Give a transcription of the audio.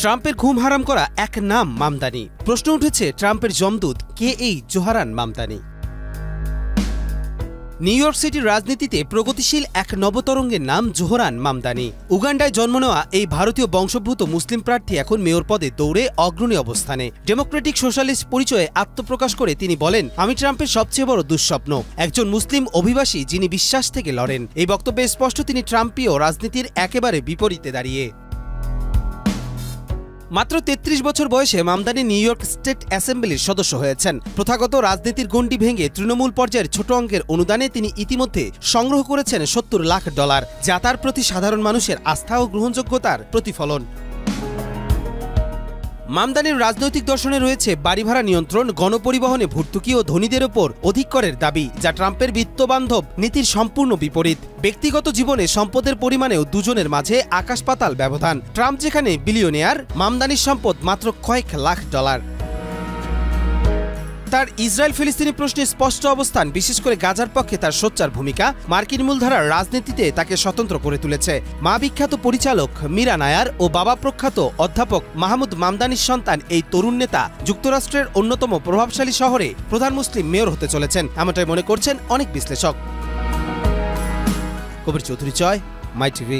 ট্রাম্পের ঘুম হারাম করা এক নাম মামদানি। প্রশ্ন উঠেছে, ট্রাম্পের যমদূত কে এই জোহরান মামদানি? নিউ ইয়র্ক সিটির রাজনীতিতে প্রগতিশীল এক নবতরঙ্গের নাম জোহরান মামদানি। উগান্ডায় জন্ম নেওয়া এই ভারতীয় বংশোদ্ভূত মুসলিম প্রার্থী এখন মেয়র পদে দৌড়ে অগ্রণী অবস্থানে। ডেমোক্রেটিক সোশ্যালিস্ট পরিচয়ে আত্মপ্রকাশ করে তিনি বলেন, আমি ট্রাম্পের সবচেয়ে বড় দুঃস্বপ্ন, একজন মুসলিম অভিবাসী যিনি বিশ্বাস থেকে লড়েন। এই বক্তব্যে স্পষ্ট তিনি ট্রাম্পীয় রাজনীতির একেবারে বিপরীতে দাঁড়িয়ে। মাত্র ৩৩ বছর বয়সে মামদানি নিউ ইয়র্ক স্টেট অ্যাসেম্বলির সদস্য হয়েছেন। প্রথাগত রাজনীতির গণ্ডি ভেঙে তৃণমূল পর্যায়ের ছোট অঙ্কের অনুদানে তিনি ইতিমধ্যে সংগ্রহ করেছেন $৭০ লাখ, যা তার প্রতি সাধারণ মানুষের আস্থা ও গ্রহণযোগ্যতার প্রতিফলন। মামদানির রাজনৈতিক দর্শনে রয়েছে বাড়ি ভাড়া নিয়ন্ত্রণ, গণপরিবহনে ভর্তুকি ও ধনীদের ওপর অধিক করের দাবি, যা ট্রাম্পের বিত্তবান্ধব নীতির সম্পূর্ণ বিপরীত। ব্যক্তিগত জীবনে সম্পদের পরিমাণেও দুজনের মাঝে আকাশ পাতাল ব্যবধান। ট্রাম্প যেখানে বিলিয়নিয়ার, মামদানির সম্পদ মাত্র কয়েক লাখ ডলার। তার ইসরায়েল ফিলিস্তিনি প্রশ্নে স্পষ্ট অবস্থান, বিশেষ করে গাজার পক্ষে তার সোচ্চার ভূমিকা মার্কিন মূলধারার রাজনীতিতে তাকে স্বতন্ত্র করে তুলেছে। মা বিখ্যাত পরিচালক মীরা নায়ার ও বাবা প্রখ্যাত অধ্যাপক মাহমুদ মামদানির সন্তান এই তরুণ নেতা যুক্তরাষ্ট্রের অন্যতম প্রভাবশালী শহরে প্রধান মুসলিম মেয়র হতে চলেছেন, এমনটাই মনে করছেন অনেক বিশ্লেষক। কবির চৌধুরী, মাই টিভি।